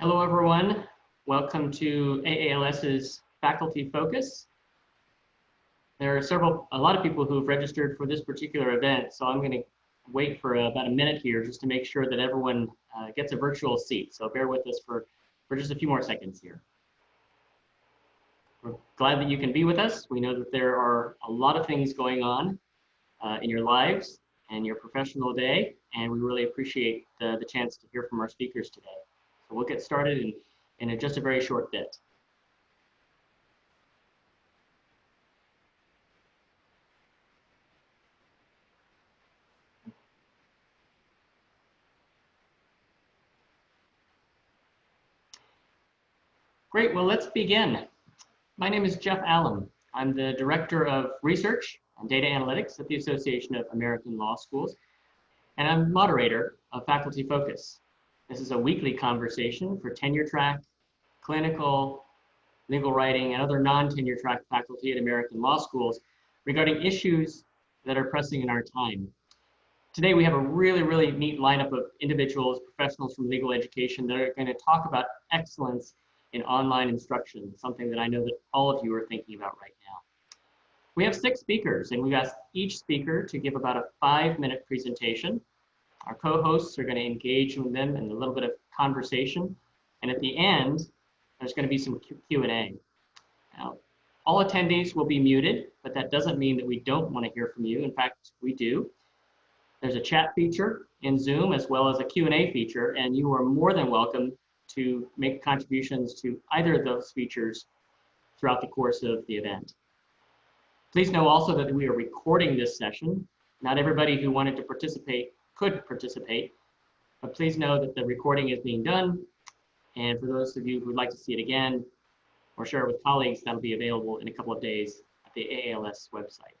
Hello, everyone. Welcome to AALS's Faculty Focus. There are a lot of people who've registered for this particular event, so I'm going to wait for about a minute here just to make sure that everyone gets a virtual seat. So bear with us for just a few more seconds here. We're glad that you can be with us. We know that there are a lot of things going on in your lives and your professional day, and we really appreciate the chance to hear from our speakers today. So we'll get started in just a very short bit. Great, well, let's begin. My name is Jeff Allen. I'm the Director of Research and Data Analytics at the Association of American Law Schools, and I'm moderator of Faculty Focus. This is a weekly conversation for tenure track, clinical, legal writing, and other non-tenure track faculty at American law schools regarding issues that are pressing in our time. Today, we have a really neat lineup of individuals, professionals from legal education that are going to talk about excellence in online instruction, something that I know that all of you are thinking about right now. We have 6 speakers, and we've asked each speaker to give about a 5-minute presentation. Our co-hosts are going to engage with them in a little bit of conversation, and at the end, there's going to be some Q&A. Now, all attendees will be muted, but that doesn't mean that we don't want to hear from you. In fact, we do. There's a chat feature in Zoom as well as a Q&A feature, and you are more than welcome to make contributions to either of those features throughout the course of the event. Please know also that we are recording this session. Not everybody who wanted to participate could participate, but please know that the recording is being done. And for those of you who would like to see it again or share it with colleagues, that'll be available in a couple of days at the AALS website.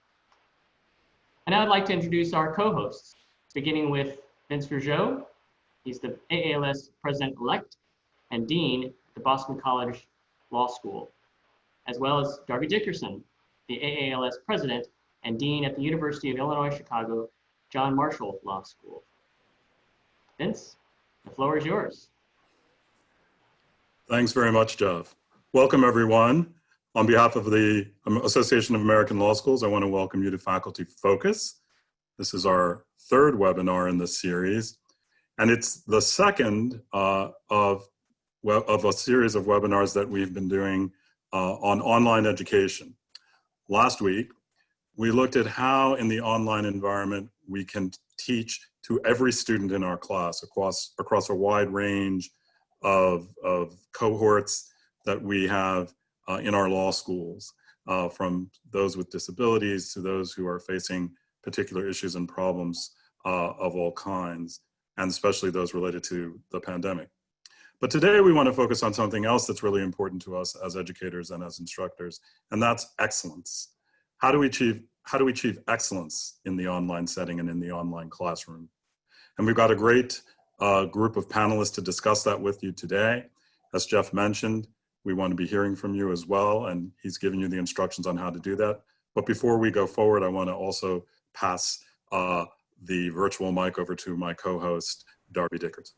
And now I'd like to introduce our co-hosts, beginning with Vince Rougeau. He's the AALS President-elect and Dean at the Boston College Law School, as well as Darby Dickerson, the AALS President and Dean at the University of Illinois Chicago John Marshall Law School. Vince, the floor is yours. Thanks very much, Jeff. Welcome, everyone. On behalf of the Association of American Law Schools, I want to welcome you to Faculty Focus. This is our 3rd webinar in this series, and it's the second of a series of webinars that we've been doing on online education. Last week, we looked at how in the online environment we can teach to every student in our class across a wide range of cohorts that we have in our law schools, from those with disabilities to those who are facing particular issues and problems of all kinds, and especially those related to the pandemic. But today we want to focus on something else that's really important to us as educators and as instructors, and that's excellence. How do we achieve excellence in the online setting and in the online classroom? And we've got a great group of panelists to discuss that with you today. As Jeff mentioned, we want to be hearing from you as well, and he's given you the instructions on how to do that. But before we go forward, I want to also pass the virtual mic over to my co-host, Darby Dickerson.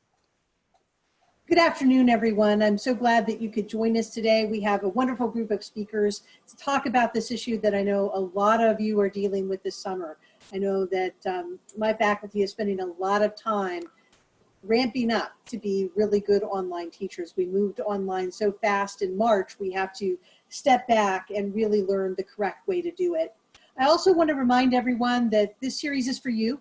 Good afternoon, everyone. I'm so glad that you could join us today. We have a wonderful group of speakers to talk about this issue that I know a lot of you are dealing with this summer. I know that my faculty is spending a lot of time ramping up to be really good online teachers. We moved online so fast in March, we have to step back and really learn the correct way to do it. I also want to remind everyone that this series is for you,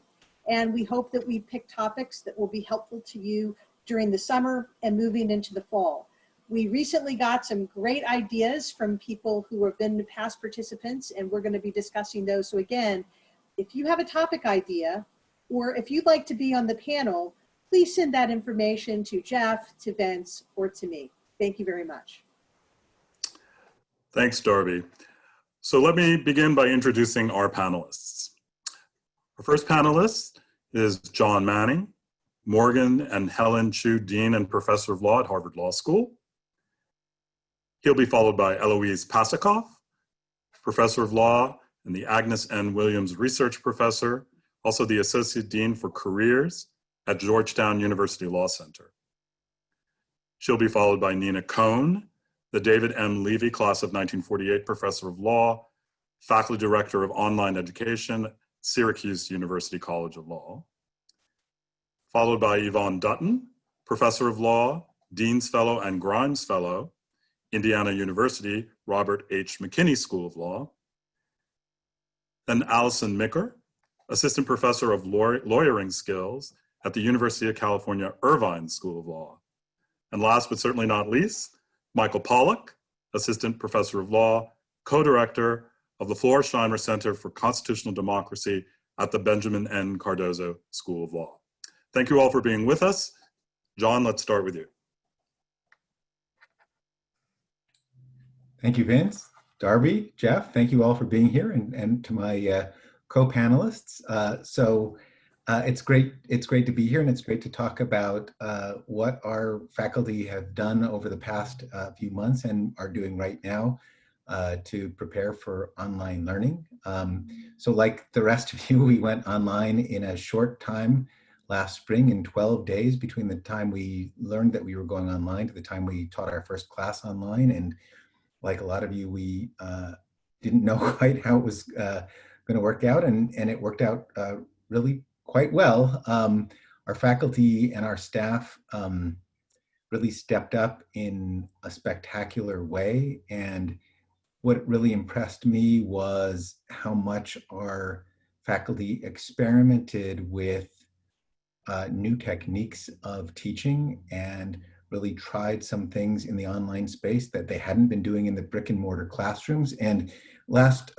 and we hope that we pick topics that will be helpful to you during the summer and moving into the fall. We recently got some great ideas from people who have been past participants, and we're going to be discussing those. So again, if you have a topic idea, or if you'd like to be on the panel, please send that information to Jeff, to Vince, or to me. Thank you very much. Thanks, Darby. So let me begin by introducing our panelists. Our first panelist is John Manning, Morgan and Helen Chu, Dean and Professor of Law at Harvard Law School. He'll be followed by Eloise Pasachoff, Professor of Law and the Agnes N. Williams Research Professor, also the Associate Dean for Careers at Georgetown University Law Center. She'll be followed by Nina Kohn, the David M. Levy Class of 1948 Professor of Law, Faculty Director of Online Education, Syracuse University College of Law. Followed by Yvonne Dutton, Professor of Law, Dean's Fellow and Grimes Fellow, Indiana University Robert H. McKinney School of Law. Then Alison Mikkor, Assistant Professor of Lawyering Skills at the University of California Irvine School of Law. And last but certainly not least, Michael Pollack, Assistant Professor of Law, Co-Director of the Florsheimmer Center for Constitutional Democracy at the Benjamin N. Cardozo School of Law. Thank you all for being with us. John, let's start with you. Thank you, Vince, Darby, Jeff, thank you all for being here, and to my co-panelists. It's great to be here, and it's great to talk about what our faculty have done over the past few months and are doing right now to prepare for online learning. So like the rest of you, we went online in a short time last spring, in 12 days between the time we learned that we were going online to the time we taught our first class online. And like a lot of you, we didn't know quite how it was going to work out, and it worked out really quite well. Our faculty and our staff really stepped up in a spectacular way, and what really impressed me was how much our faculty experimented with new techniques of teaching and really tried some things in the online space that they hadn't been doing in the brick and mortar classrooms. And last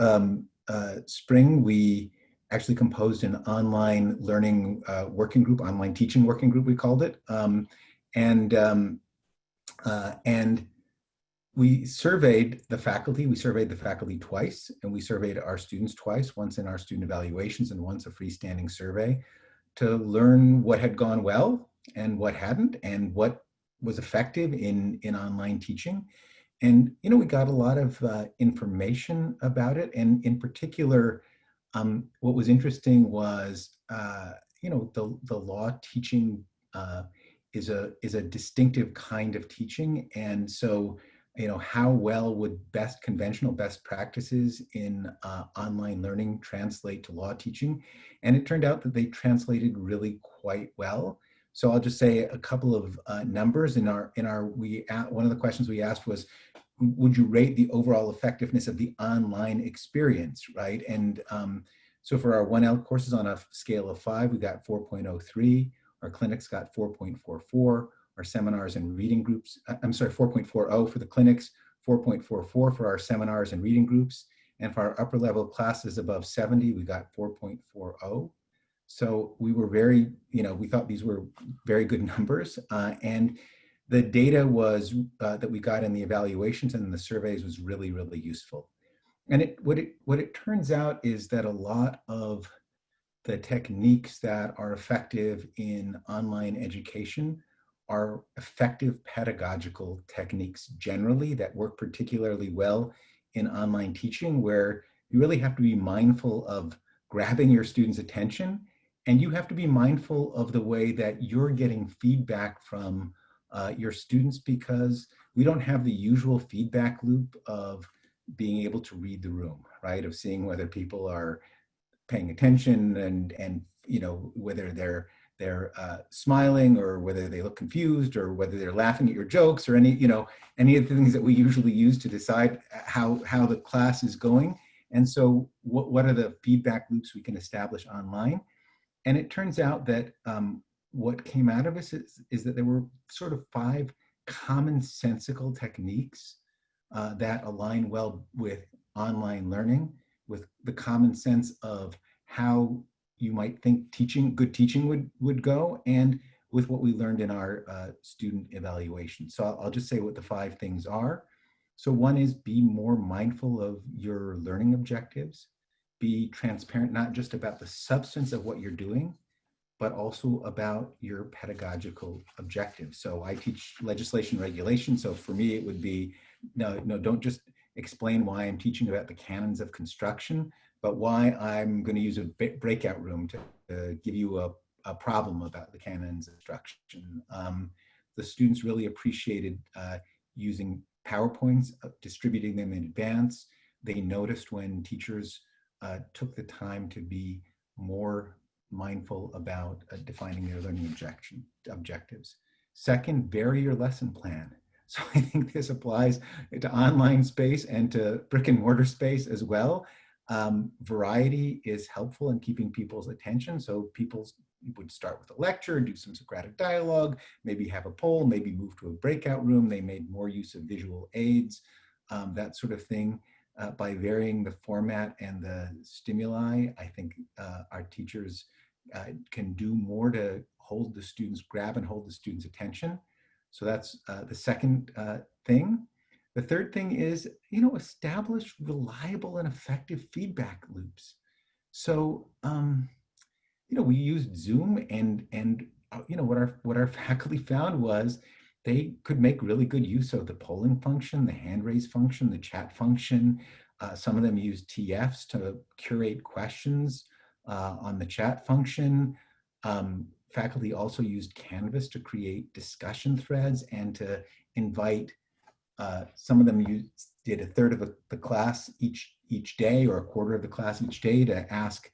spring, we actually composed an online learning working group, online teaching working group, we called it. And we surveyed the faculty. We surveyed the faculty twice, and we surveyed our students twice, once in our student evaluations and once a freestanding survey, to learn what had gone well and what hadn't, and what was effective in online teaching. And, you know, we got a lot of information about it. And in particular, what was interesting was, you know, the law teaching is a distinctive kind of teaching. And so, you know, how well would conventional best practices in online learning translate to law teaching? And it turned out that they translated really quite well. So I'll just say a couple of numbers. One of the questions we asked was, would you rate the overall effectiveness of the online experience, right? And so for our 1L courses on a scale of 5, we got 4.03. Our clinics got 4.44. Our seminars and reading groups, 4.40 for the clinics, 4.44 for our seminars and reading groups. And for our upper level classes above 70, we got 4.40. So we were very, you know, we thought these were very good numbers. And the data was that we got in the evaluations and in the surveys was really, really useful. And what it turns out is that a lot of the techniques that are effective in online education are effective pedagogical techniques generally that work particularly well in online teaching, where you really have to be mindful of grabbing your students' attention, and you have to be mindful of the way that you're getting feedback from your students, because we don't have the usual feedback loop of being able to read the room, right? Of seeing whether people are paying attention and you know, whether they're smiling or whether they look confused or whether they're laughing at your jokes or any of the things that we usually use to decide how the class is going. And so what are the feedback loops we can establish online? And it turns out that what came out of this is that there were sort of 5 commonsensical techniques that align well with online learning, with the common sense of how you might think good teaching would go, and with what we learned in our student evaluation. So I'll just say what the 5 things are. So one is, be more mindful of your learning objectives. Be transparent, not just about the substance of what you're doing, but also about your pedagogical objectives. So I teach legislation regulation. So for me, it would be, no, don't just explain why I'm teaching about the canons of construction, but why I'm going to use a breakout room to give you a problem about the canons of construction. the students really appreciated using PowerPoints, distributing them in advance. They noticed when teachers took the time to be more mindful about defining their learning objectives. Second, vary your lesson plan. So I think this applies to online space and to brick and mortar space as well. Variety is helpful in keeping people's attention. So people would start with a lecture, do some Socratic dialogue, maybe have a poll, maybe move to a breakout room. They made more use of visual aids, that sort of thing. By varying the format and the stimuli, I think our teachers can do more to hold the students, grab and hold the students' attention. So that's the second thing. The third thing is, establish reliable and effective feedback loops. So, we used Zoom, and what our faculty found was they could make really good use of the polling function, the hand raise function, the chat function. Some of them used TFs to curate questions on the chat function. Faculty also used Canvas to create discussion threads and to invite, some of them did a third of the class each day, or a quarter of the class each day, to ask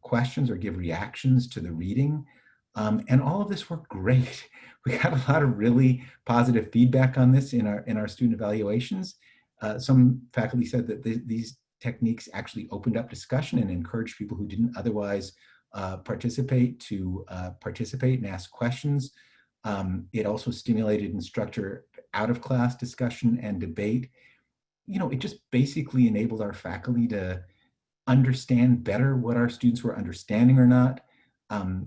questions or give reactions to the reading. And all of this worked great. We got a lot of really positive feedback on this in our student evaluations. Some faculty said that these techniques actually opened up discussion and encouraged people who didn't otherwise participate to participate and ask questions. It also stimulated instructor out-of-class discussion and debate. It just basically enabled our faculty to understand better what our students were understanding or not,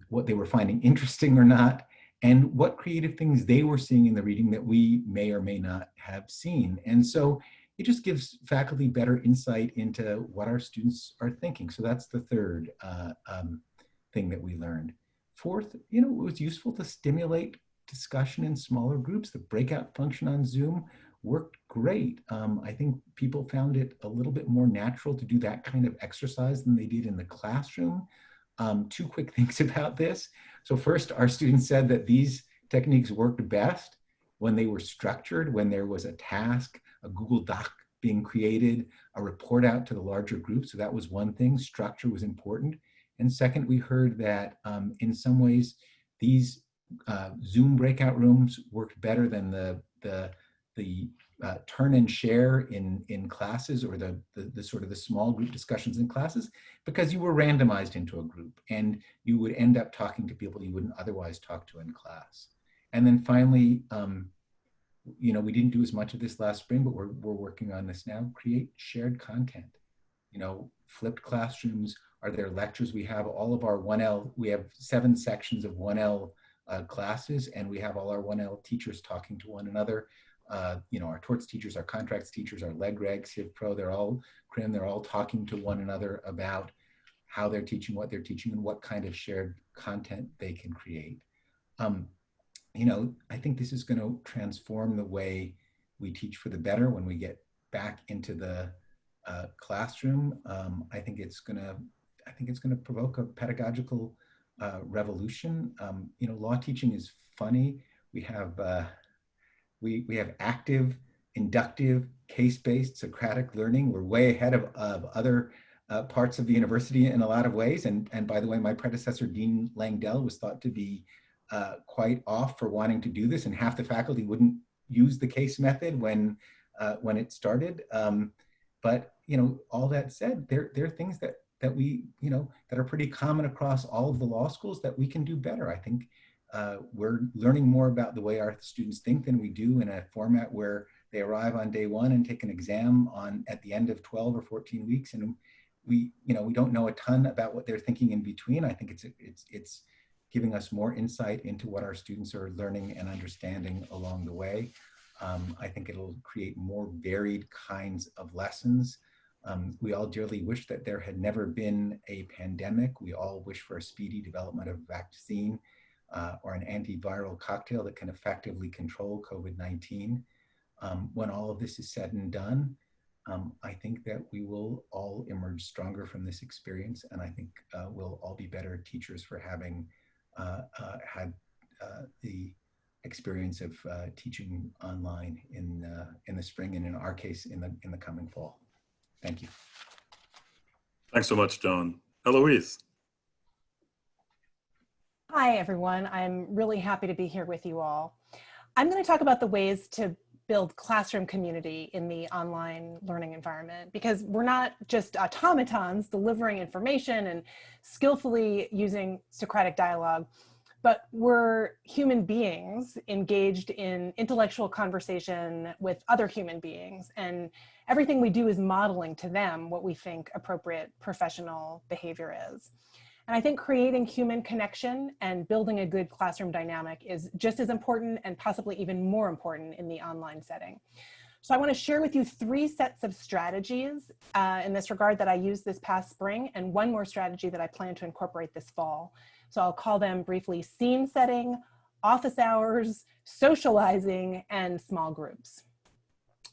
what they were finding interesting or not, and what creative things they were seeing in the reading that we may or may not have seen. And so it just gives faculty better insight into what our students are thinking. So that's the third thing that we learned. Fourth, it was useful to stimulate discussion in smaller groups. The breakout function on Zoom worked great. I think people found it a little bit more natural to do that kind of exercise than they did in the classroom. Two quick things about this. So first, our students said that these techniques worked best when they were structured, when there was a task, a Google Doc being created, a report out to the larger group. So that was one thing, structure was important. And second, we heard that in some ways, these Zoom breakout rooms worked better than the turn and share in classes, or the sort of the small group discussions in classes, because you were randomized into a group and you would end up talking to people you wouldn't otherwise talk to in class. And then finally, we didn't do as much of this last spring, but we're working on this now. Create shared content. Flipped classrooms are their lectures. We have all of our 1L, we have 7 sections of 1L classes, and we have all our 1L teachers talking to one another. Our torts teachers, our contracts teachers, our leg regs, Civ Pro, they're all CRIM, they're all talking to one another about how they're teaching, what they're teaching, and what kind of shared content they can create. I think this is going to transform the way we teach for the better when we get back into the classroom. I think it's going to provoke a pedagogical revolution. Law teaching is funny. We have active, inductive, case-based Socratic learning. We're way ahead of other parts of the university in a lot of ways. And by the way, my predecessor, Dean Langdell, was thought to be quite off for wanting to do this, and half the faculty wouldn't use the case method when it started. But all that said, there are things that we that are pretty common across all of the law schools that we can do better. I think we're learning more about the way our students think than we do in a format where they arrive on day 1 and take an exam at the end of 12 or 14 weeks, and we don't know a ton about what they're thinking in between. I think it's giving us more insight into what our students are learning and understanding along the way. I think it'll create more varied kinds of lessons. We all dearly wish that there had never been a pandemic. We all wish for a speedy development of a vaccine or an antiviral cocktail that can effectively control COVID-19. When all of this is said and done, I think that we will all emerge stronger from this experience, and I think we'll all be better teachers for having had the experience of teaching online in the spring, and in our case, in the coming fall. Thank you. Thanks so much, John. Eloise. Hi, everyone. I'm really happy to be here with you all. I'm going to talk about the ways to build classroom community in the online learning environment, because we're not just automatons delivering information and skillfully using Socratic dialogue, but we're human beings engaged in intellectual conversation with other human beings, and everything we do is modeling to them what we think appropriate professional behavior is. And I think creating human connection and building a good classroom dynamic is just as important, and possibly even more important, in the online setting. So I want to share with you 3 sets of strategies in this regard that I used this past spring, and one more strategy that I plan to incorporate this fall. So I'll call them briefly scene setting, office hours, socializing, and small groups.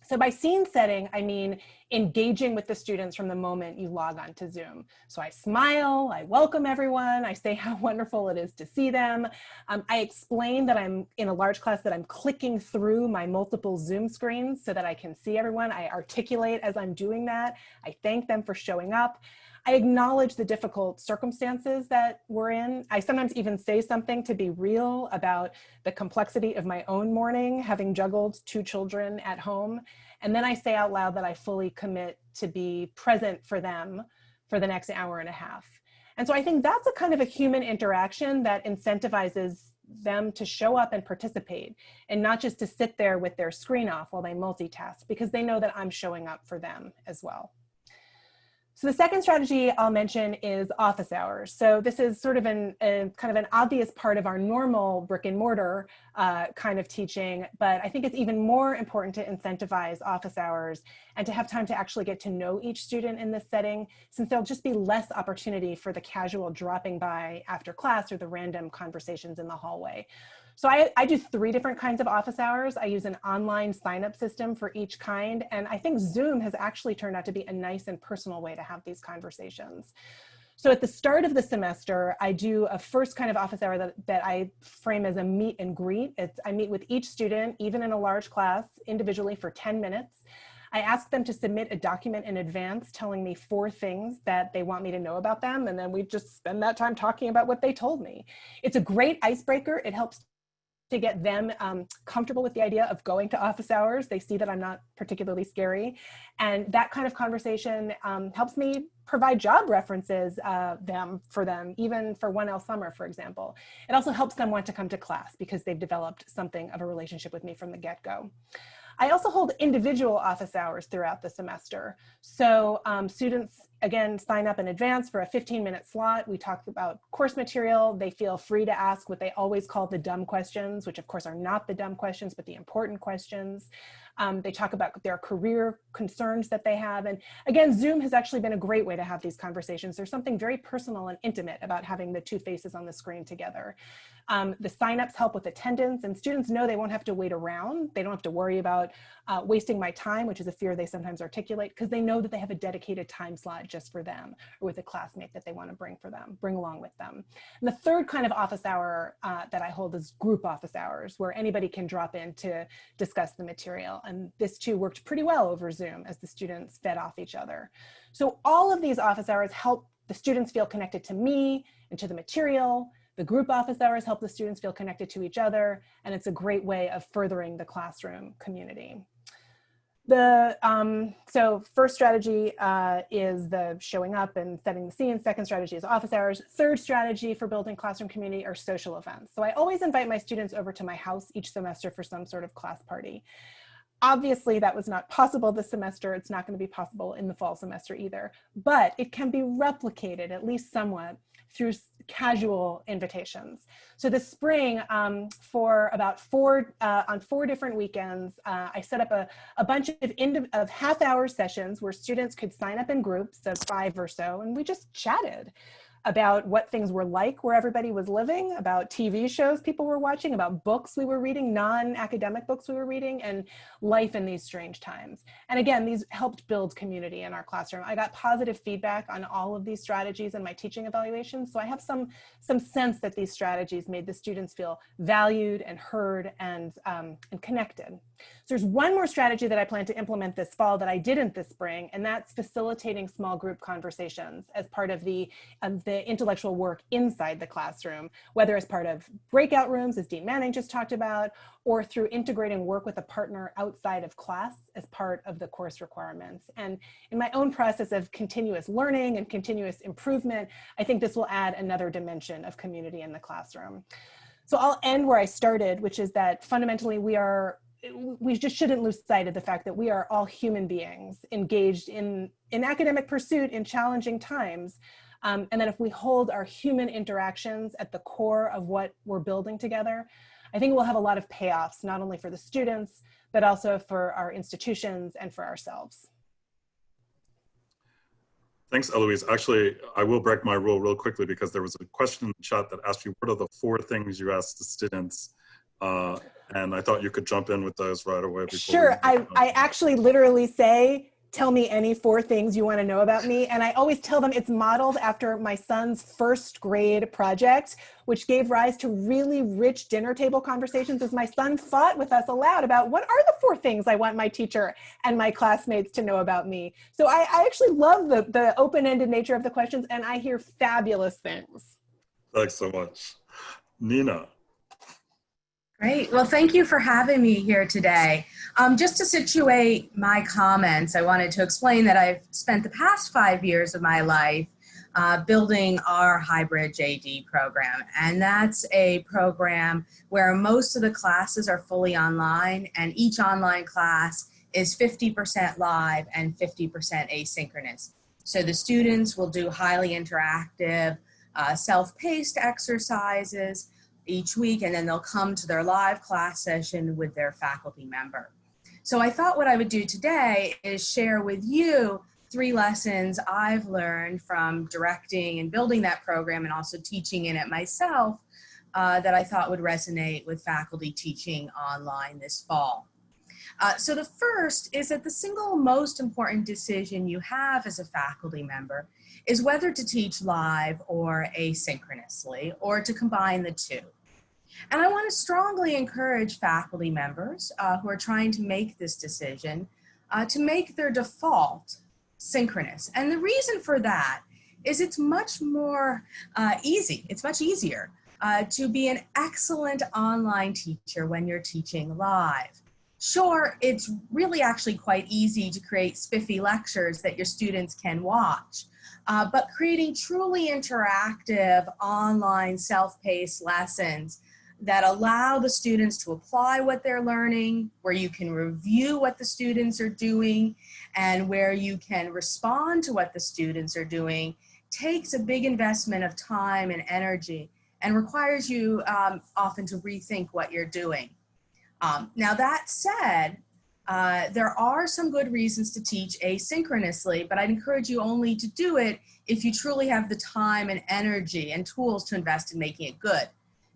So by scene setting, I mean engaging with the students from the moment you log on to Zoom. So I smile, I welcome everyone, I say how wonderful it is to see them. I explain that I'm in a large class, that I'm clicking through my multiple Zoom screens so that I can see everyone. I articulate as I'm doing that. I thank them for showing up. I acknowledge the difficult circumstances that we're in. I sometimes even say something to be real about the complexity of my own morning, having juggled 2 children at home. And then I say out loud that I fully commit to be present for them for the next hour and a half. And so I think that's a kind of a human interaction that incentivizes them to show up and participate, and not just to sit there with their screen off while they multitask, because they know that I'm showing up for them as well. So the second strategy I'll mention is office hours. So this is sort of kind of an obvious part of our normal brick and mortar kind of teaching, but I think it's even more important to incentivize office hours and to have time to actually get to know each student in this setting, since there'll just be less opportunity for the casual dropping by after class or the random conversations in the hallway. So I do 3 different kinds of office hours. I use an online sign-up system for each kind, and I think Zoom has actually turned out to be a nice and personal way to have these conversations. So at the start of the semester, I do a first kind of office hour that I frame as a meet and greet. I meet with each student, even in a large class, individually for 10 minutes. I ask them to submit a document in advance telling me 4 things that they want me to know about them, and then we just spend that time talking about what they told me. It's a great icebreaker. It helps to get them comfortable with the idea of going to office hours. They see that I'm not particularly scary. And that kind of conversation helps me provide job references for them, even for 1L summer, for example. It also helps them want to come to class because they've developed something of a relationship with me from the get-go. I also hold individual office hours throughout the semester. So students, again, sign up in advance for a 15-minute slot. We talk about course material. They feel free to ask what they always call the dumb questions, which of course are not the dumb questions, but the important questions. They talk about their career concerns that they have. And again, Zoom has actually been a great way to have these conversations. There's something very personal and intimate about having the 2 faces on the screen together. The signups help with attendance, and students know they won't have to wait around. They don't have to worry about wasting my time, which is a fear they sometimes articulate, because they know that they have a dedicated time slot just for them, or with a classmate that they want to bring along with them. And the third kind of office hour that I hold is group office hours, where anybody can drop in to discuss the material. And this too worked pretty well over Zoom as the students fed off each other. So all of these office hours help the students feel connected to me and to the material. The group office hours help the students feel connected to each other, and it's a great way of furthering the classroom community. So first strategy is the showing up and setting the scene. Second strategy is office hours. Third strategy for building classroom community are social events. So I always invite my students over to my house each semester for some sort of class party. Obviously, that was not possible this semester. It's not going to be possible in the fall semester either, but it can be replicated at least somewhat through casual invitations. So this spring, for about on 4 different weekends, I set up a bunch of half-hour sessions where students could sign up in groups of 5 or so, and we just chatted. about what things were like where everybody was living, about TV shows people were watching, about books we were reading, non-academic books we were reading, and life in these strange times. And again, these helped build community in our classroom. I got positive feedback on all of these strategies in my teaching evaluations, so I have some sense that these strategies made the students feel valued and heard and connected. So there's one more strategy that I plan to implement this fall that I didn't this spring, and that's facilitating small group conversations as part of the intellectual work inside the classroom, whether as part of breakout rooms, as Dean Manning just talked about, or through integrating work with a partner outside of class as part of the course requirements. And in my own process of continuous learning and continuous improvement, I think this will add another dimension of community in the classroom. So I'll end where I started, which is that fundamentally we just shouldn't lose sight of the fact that we are all human beings engaged in academic pursuit in challenging times. And that if we hold our human interactions at the core of what we're building together, I think we'll have a lot of payoffs, not only for the students, but also for our institutions and for ourselves. Thanks, Eloise. Actually, I will break my rule real quickly because there was a question in the chat that asked you, what are the 4 things you asked the students? And I thought you could jump in with those right away. Sure, I actually literally say, tell me any 4 things you want to know about me. And I always tell them it's modeled after my son's first grade project, which gave rise to really rich dinner table conversations as my son fought with us aloud about what are the 4 things I want my teacher and my classmates to know about me. So I actually love the open-ended nature of the questions, and I hear fabulous things. Thanks so much. Nina. Great. Well, thank you for having me here today. Just to situate my comments, I wanted to explain that I've spent the past 5 years of my life building our hybrid JD program. And that's a program where most of the classes are fully online, and each online class is 50% live and 50% asynchronous. So the students will do highly interactive, self-paced exercises each week, and then they'll come to their live class session with their faculty member. So I thought what I would do today is share with you 3 lessons I've learned from directing and building that program and also teaching in it myself that I thought would resonate with faculty teaching online this fall. So the first is that the single most important decision you have as a faculty member is whether to teach live or asynchronously, or to combine the 2. And I want to strongly encourage faculty members who are trying to make this decision to make their default synchronous. And the reason for that is it's much more easy. It's much easier to be an excellent online teacher when you're teaching live. Sure, it's really actually quite easy to create spiffy lectures that your students can watch. But creating truly interactive online self-paced lessons that allow the students to apply what they're learning, where you can review what the students are doing, and where you can respond to what the students are doing, takes a big investment of time and energy and requires you often to rethink what you're doing. Now that said, there are some good reasons to teach asynchronously, but I'd encourage you only to do it if you truly have the time and energy and tools to invest in making it good.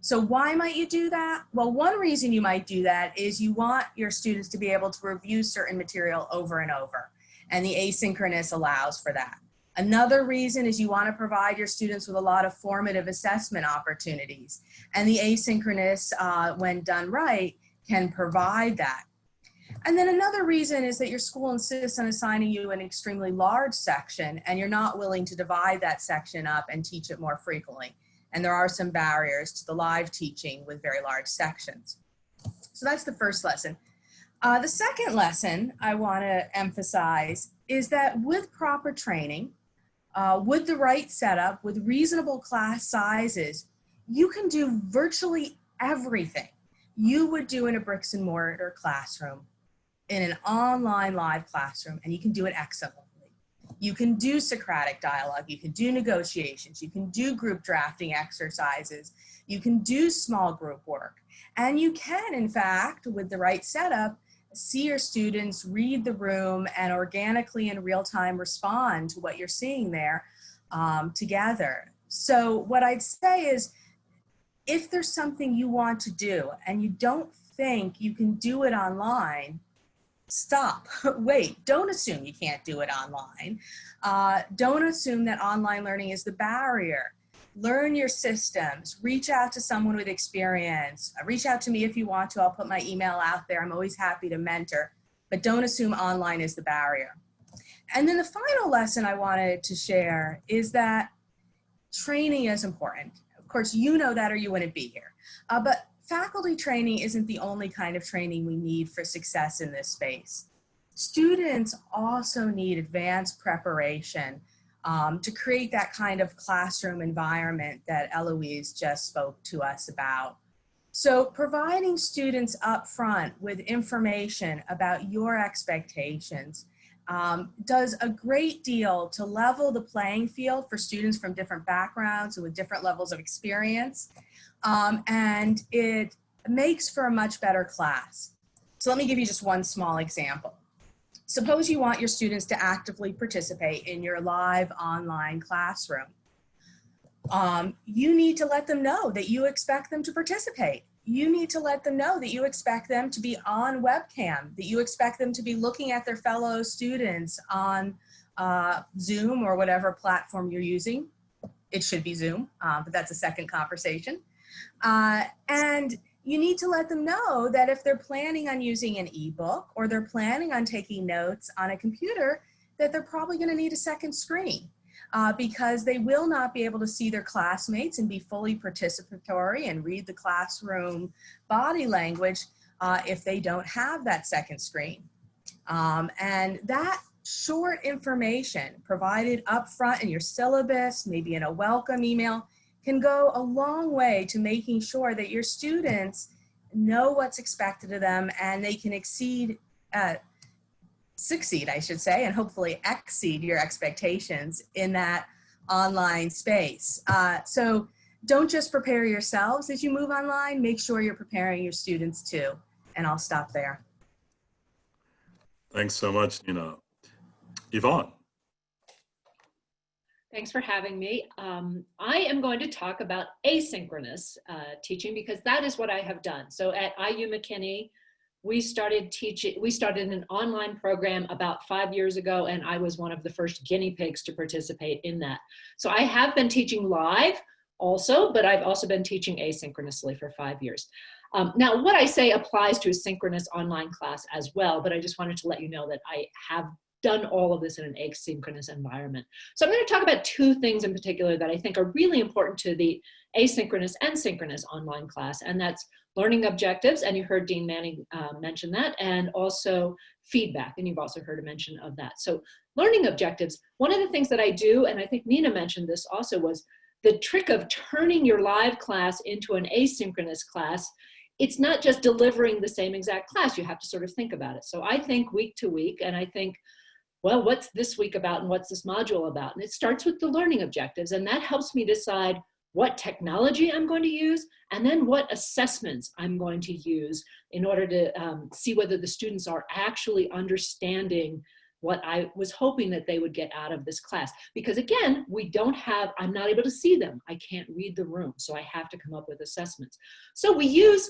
So why might you do that? Well, one reason you might do that is you want your students to be able to review certain material over and over, and the asynchronous allows for that. Another reason is you want to provide your students with a lot of formative assessment opportunities, and the asynchronous, when done right, can provide that. And then another reason is that your school insists on assigning you an extremely large section, and you're not willing to divide that section up and teach it more frequently. And there are some barriers to the live teaching with very large sections. So that's the first lesson. The second lesson I want to emphasize is that with proper training, with the right setup, with reasonable class sizes, you can do virtually everything you would do in a bricks and mortar classroom, in an online live classroom, and you can do it excellently. You can do Socratic dialogue, you can do negotiations, you can do group drafting exercises, you can do small group work, and you can, in fact, with the right setup, see your students read the room and organically in real time respond to what you're seeing there together. So what I'd say is, if there's something you want to do and you don't think you can do it online, stop. Wait, don't assume you can't do it online. Don't assume that online learning is the barrier. Learn your systems, reach out to someone with experience. Reach out to me if you want to. I'll put my email out there. I'm always happy to mentor, but don't assume online is the barrier. And then the final lesson I wanted to share is that training is important. Of course, you know that or you wouldn't be here. But faculty training isn't the only kind of training we need for success in this space. Students also need advanced preparation to create that kind of classroom environment that Eloise just spoke to us about. So providing students up front with information about your expectations does a great deal to level the playing field for students from different backgrounds and with different levels of experience. And it makes for a much better class. So let me give you just one small example. Suppose you want your students to actively participate in your live online classroom. You need to let them know that you expect them to participate. You need to let them know that you expect them to be on webcam, that you expect them to be looking at their fellow students on Zoom or whatever platform you're using. It should be Zoom, but that's a second conversation. And you need to let them know that if they're planning on using an ebook or they're planning on taking notes on a computer, that they're probably going to need a second screen because they will not be able to see their classmates and be fully participatory and read the classroom body language if they don't have that second screen. And that short information provided up front in your syllabus, maybe in a welcome email, can go a long way to making sure that your students know what's expected of them and they can succeed, I should say, and hopefully exceed your expectations in that online space. So don't just prepare yourselves as you move online, make sure you're preparing your students too. And I'll stop there. Thanks so much, Nina. Yvonne. Thanks for having me. I am going to talk about asynchronous teaching because that is what I have done. So at IU McKinney, we started an online program about 5 years ago, and I was one of the first guinea pigs to participate in that. So I have been teaching live also, but I've also been teaching asynchronously for 5 years. Now, what I say applies to a synchronous online class as well, but I just wanted to let you know that I have done all of this in an asynchronous environment. So I'm going to talk about two things in particular that I think are really important to the asynchronous and synchronous online class, and that's learning objectives, and you heard Dean Manning mention that, and also feedback, and you've also heard a mention of that. So learning objectives, one of the things that I do, and I think Nina mentioned this also, was the trick of turning your live class into an asynchronous class. It's not just delivering the same exact class, you have to sort of think about it. So I think week to week, and I think, well, what's this week about and what's this module about? And it starts with the learning objectives, and that helps me decide what technology I'm going to use and then what assessments I'm going to use in order to see whether the students are actually understanding what I was hoping that they would get out of this class. Because again, I'm not able to see them. I can't read the room, so I have to come up with assessments. So we use,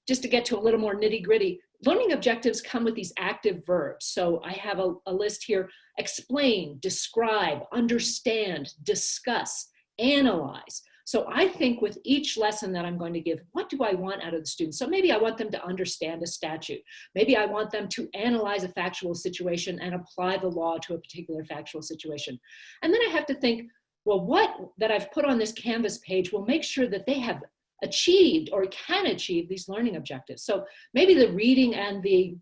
just to get to a little more nitty gritty, learning objectives come with these active verbs. So I have a list here: explain, describe, understand, discuss, analyze. So I think with each lesson that I'm going to give, what do I want out of the students? So maybe I want them to understand a statute. Maybe I want them to analyze a factual situation and apply the law to a particular factual situation. And then I have to think, well, what that I've put on this Canvas page will make sure that they have achieved or can achieve these learning objectives. So maybe the reading and the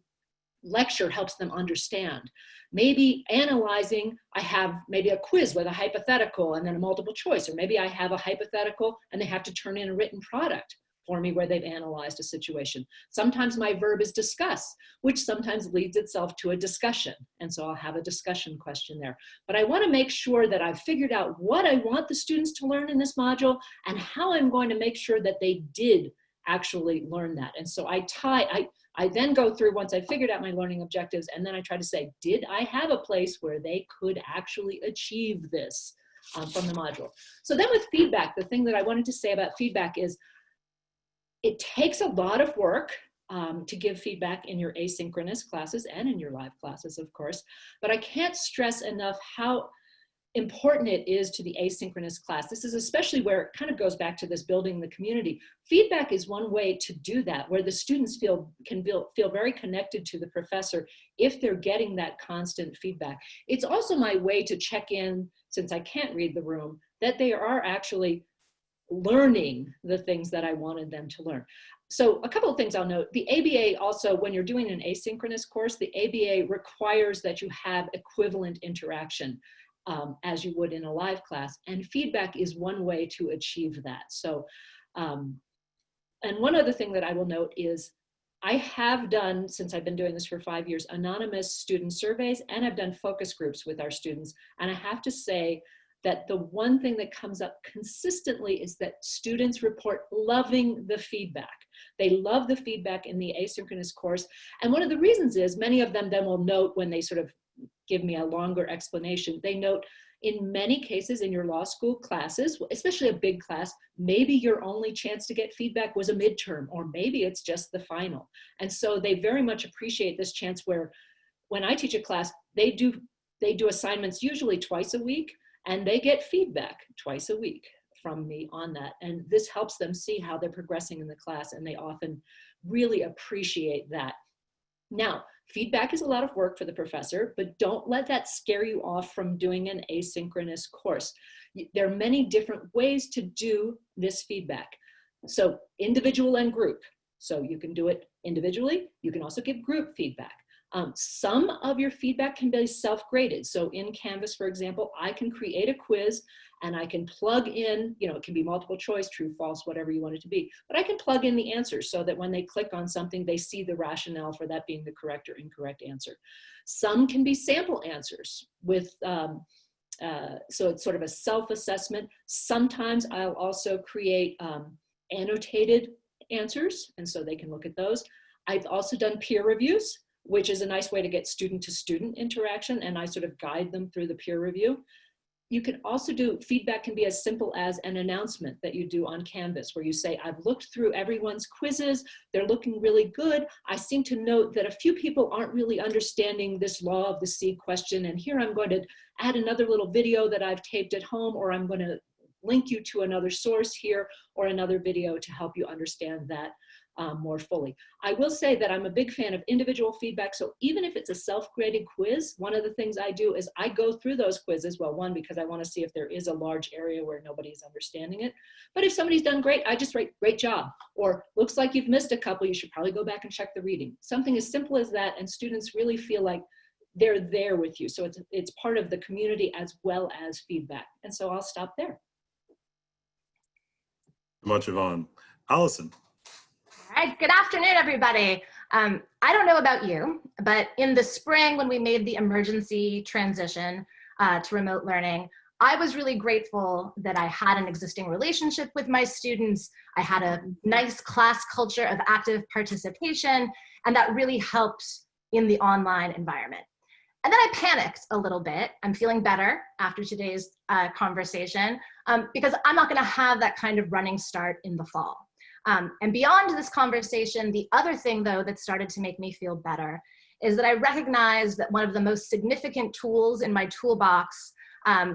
lecture helps them understand. Maybe analyzing, I have maybe a quiz with a hypothetical and then a multiple choice, or maybe I have a hypothetical and they have to turn in a written product for me where they've analyzed a situation. Sometimes my verb is discuss, which sometimes leads itself to a discussion. And so I'll have a discussion question there. But I want to make sure that I've figured out what I want the students to learn in this module and how I'm going to make sure that they did actually learn that. And so I then go through, once I figured out my learning objectives, and then I try to say, did I have a place where they could actually achieve this? from the module. So then with feedback, the thing that I wanted to say about feedback is it takes a lot of work to give feedback in your asynchronous classes and in your live classes, of course, but I can't stress enough how important it is to the asynchronous class. This is especially where it kind of goes back to this building the community. Feedback is one way to do that, where the students can feel very connected to the professor if they're getting that constant feedback. It's also my way to check in, since I can't read the room, that they are actually learning the things that I wanted them to learn. So a couple of things I'll note. The ABA also, when you're doing an asynchronous course, the ABA requires that you have equivalent interaction as you would in a live class, and feedback is one way to achieve that. So, and one other thing that I will note is I have done, since I've been doing this for 5 years, anonymous student surveys, and I've done focus groups with our students. And I have to say that the one thing that comes up consistently is that students report loving the feedback. They love the feedback in the asynchronous course. And one of the reasons is many of them then will note when they sort of give me a longer explanation, they note in many cases in your law school classes, especially a big class, maybe your only chance to get feedback was a midterm, or maybe it's just the final. And so they very much appreciate this chance where when I teach a class, they do assignments usually twice a week, and they get feedback twice a week from me on that. And this helps them see how they're progressing in the class, and they often really appreciate that. Now, feedback is a lot of work for the professor, but don't let that scare you off from doing an asynchronous course. There are many different ways to do this feedback. So individual and group. So you can do it individually. You can also give group feedback. Some of your feedback can be self-graded. So in Canvas, for example, I can create a quiz and I can plug in, it can be multiple choice, true, false, whatever you want it to be, but I can plug in the answers so that when they click on something, they see the rationale for that being the correct or incorrect answer. Some can be sample answers with, so it's sort of a self-assessment. Sometimes I'll also create annotated answers, and so they can look at those. I've also done peer reviews, which is a nice way to get student-to-student interaction, and I sort of guide them through the peer review. You can also do, feedback can be as simple as an announcement that you do on Canvas where you say, I've looked through everyone's quizzes, they're looking really good. I seem to note that a few people aren't really understanding this law of the sea question, and here I'm going to add another little video that I've taped at home, or I'm going to link you to another source here or another video to help you understand that more fully. I will say that I'm a big fan of individual feedback. So even if it's a self-graded quiz, one of the things I do is I go through those quizzes. Well, one, because I want to see if there is a large area where nobody's understanding it. But if somebody's done great, I just write, great job. Or looks like you've missed a couple, you should probably go back and check the reading. Something as simple as that, and students really feel like they're there with you. So it's part of the community as well as feedback. And so I'll stop there. Much, Yvonne. Alison. All right, good afternoon, everybody. I don't know about you, but in the spring when we made the emergency transition to remote learning, I was really grateful that I had an existing relationship with my students. I had a nice class culture of active participation, and that really helped in the online environment. And then I panicked a little bit. I'm feeling better after today's conversation because I'm not gonna have that kind of running start in the fall. And beyond this conversation, the other thing though that started to make me feel better is that I recognized that one of the most significant tools in my toolbox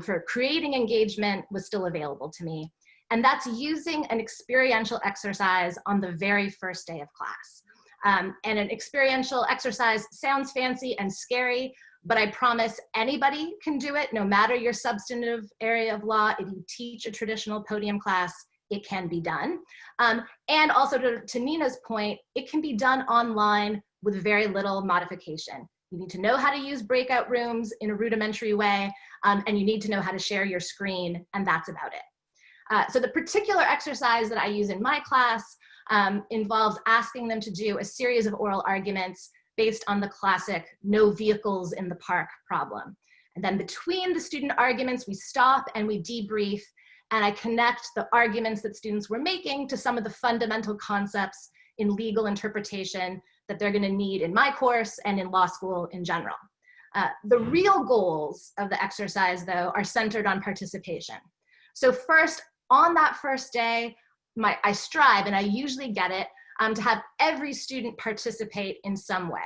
for creating engagement was still available to me. And that's using an experiential exercise on the very first day of class. And an experiential exercise sounds fancy and scary, but I promise anybody can do it, no matter your substantive area of law. If you teach a traditional podium class, it can be done. And also to Nina's point, it can be done online with very little modification. You need to know how to use breakout rooms in a rudimentary way, and you need to know how to share your screen, and that's about it. So the particular exercise that I use in my class involves asking them to do a series of oral arguments based on the classic no vehicles in the park problem. And then between the student arguments, we stop and we debrief, and I connect the arguments that students were making to some of the fundamental concepts in legal interpretation that they're gonna need in my course and in law school in general. The real goals of the exercise, though, are centered on participation. So first, on that first day, I strive, and I usually get it, to have every student participate in some way.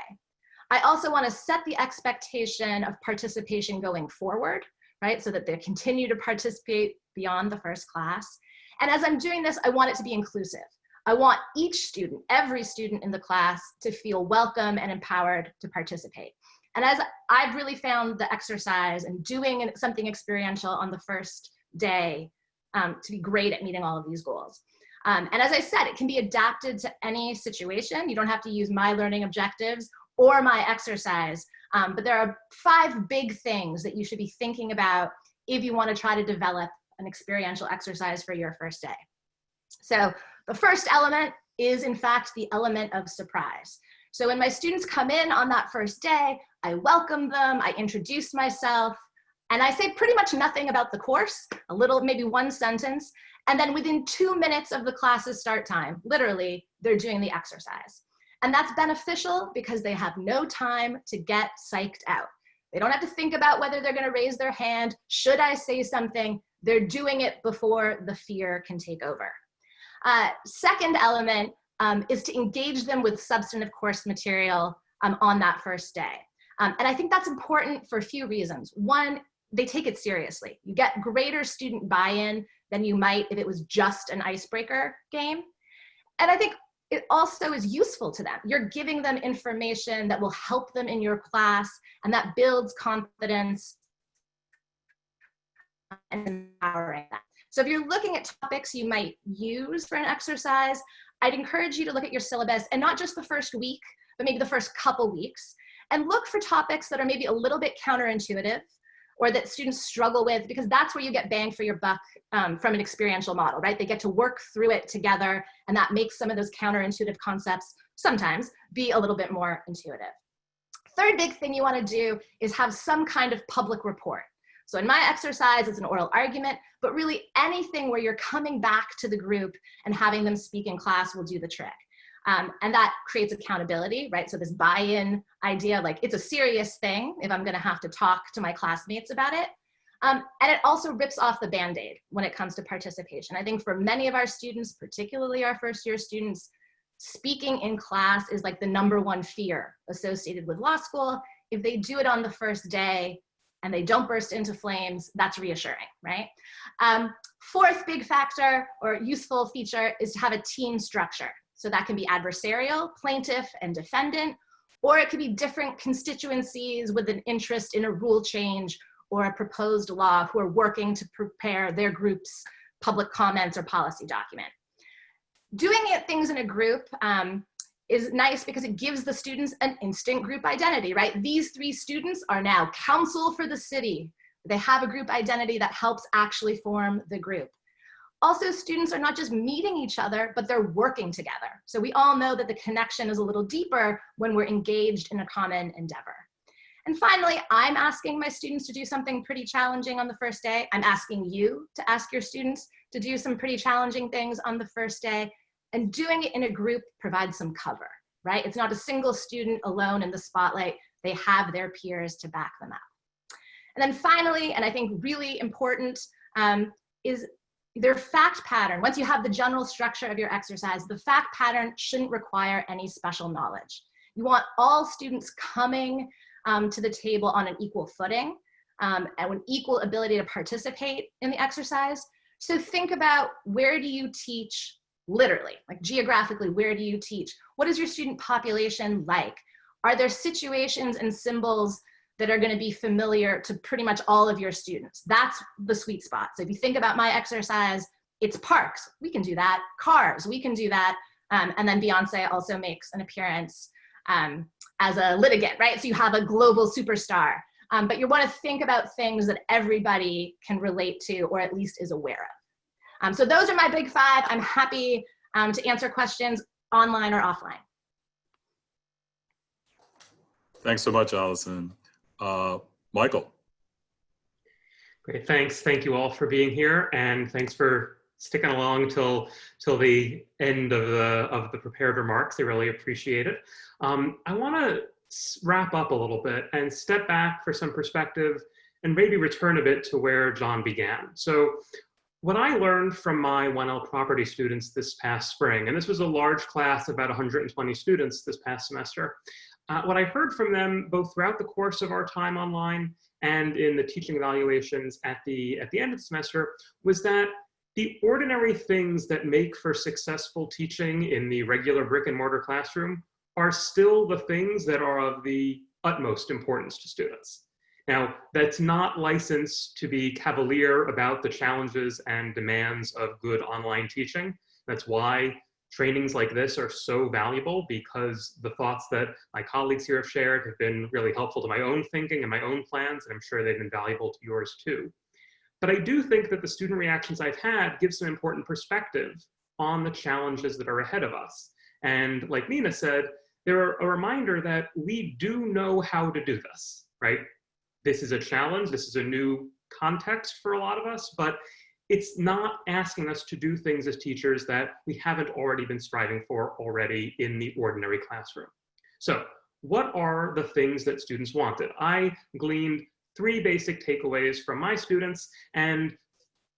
I also want to set the expectation of participation going forward, right? So that they continue to participate beyond the first class. And as I'm doing this, I want it to be inclusive. I want each student, every student in the class, to feel welcome and empowered to participate. And as I've really found the exercise and doing something experiential on the first day to be great at meeting all of these goals. And as I said, it can be adapted to any situation. You don't have to use my learning objectives or my exercise, but there are 5 big things that you should be thinking about if you want to try to develop an experiential exercise for your first day. So the first element is, in fact, the element of surprise. So when my students come in on that first day, I welcome them, I introduce myself, and I say pretty much nothing about the course, a little, maybe one sentence, and then within 2 minutes of the class's start time, literally, they're doing the exercise. And that's beneficial because they have no time to get psyched out. They don't have to think about whether they're gonna raise their hand, should I say something? They're doing it before the fear can take over. Second element is to engage them with substantive course material on that first day. And I think that's important for a few reasons. One, they take it seriously. You get greater student buy-in than you might if it was just an icebreaker game. And I think it also is useful to them. You're giving them information that will help them in your class, and that builds confidence and empowering them. So if you're looking at topics you might use for an exercise, I'd encourage you to look at your syllabus, and not just the first week, but maybe the first couple weeks, and look for topics that are maybe a little bit counterintuitive or that students struggle with, because that's where you get bang for your buck from an experiential model, right? They get to work through it together, and that makes some of those counterintuitive concepts sometimes be a little bit more intuitive. Third big thing you want to do is have some kind of public report. So in my exercise, it's an oral argument, but really anything where you're coming back to the group and having them speak in class will do the trick. And that creates accountability, right? So this buy-in idea, like it's a serious thing if I'm gonna have to talk to my classmates about it. And it also rips off the Band-Aid when it comes to participation. I think for many of our students, particularly our first-year students, speaking in class is like the #1 fear associated with law school. If they do it on the first day and they don't burst into flames, that's reassuring, right? Fourth big factor or useful feature is to have a team structure. So that can be adversarial, plaintiff and defendant, or it could be different constituencies with an interest in a rule change or a proposed law who are working to prepare their group's public comments or policy document. Doing things in a group is nice because it gives the students an instant group identity, right? These 3 students are now counsel for the city. They have a group identity that helps actually form the group. Also, students are not just meeting each other, but they're working together. So we all know that the connection is a little deeper when we're engaged in a common endeavor. And finally, I'm asking my students to do something pretty challenging on the first day. I'm asking you to ask your students to do some pretty challenging things on the first day. And doing it in a group provides some cover, right? It's not a single student alone in the spotlight. They have their peers to back them up. And then finally, and I think really important, is their fact pattern. Once you have the general structure of your exercise, the fact pattern shouldn't require any special knowledge. You want all students coming to the table on an equal footing and with equal ability to participate in the exercise. So think about, where do you teach literally, like geographically, where do you teach? What is your student population like? Are there situations and symbols that are going to be familiar to pretty much all of your students? That's the sweet spot. So if you think about my exercise, it's parks, we can do that. Cars, we can do that. And then Beyonce also makes an appearance as a litigant, right? So you have a global superstar. But you want to think about things that everybody can relate to, or at least is aware of. So those are my big 5. I'm happy to answer questions online or offline. Thanks so much, Alison. Michael. Great, thanks. Thank you all for being here, and thanks for sticking along till the end of the prepared remarks. I really appreciate it. I want to wrap up a little bit and step back for some perspective and maybe return a bit to where John began. So what I learned from my 1L property students this past spring, and this was a large class, about 120 students this past semester, what I heard from them both throughout the course of our time online and in the teaching evaluations at the end of the semester was that the ordinary things that make for successful teaching in the regular brick and mortar classroom are still the things that are of the utmost importance to students. Now, that's not licensed to be cavalier about the challenges and demands of good online teaching. That's why trainings like this are so valuable, because the thoughts that my colleagues here have shared have been really helpful to my own thinking and my own plans, and I'm sure they've been valuable to yours too. But I do think that the student reactions I've had give some important perspective on the challenges that are ahead of us. And like Nina said, they're a reminder that we do know how to do this, right? This is a challenge, this is a new context for a lot of us, but it's not asking us to do things as teachers that we haven't already been striving for already in the ordinary classroom. So what are the things that students wanted? I gleaned 3 basic takeaways from my students, and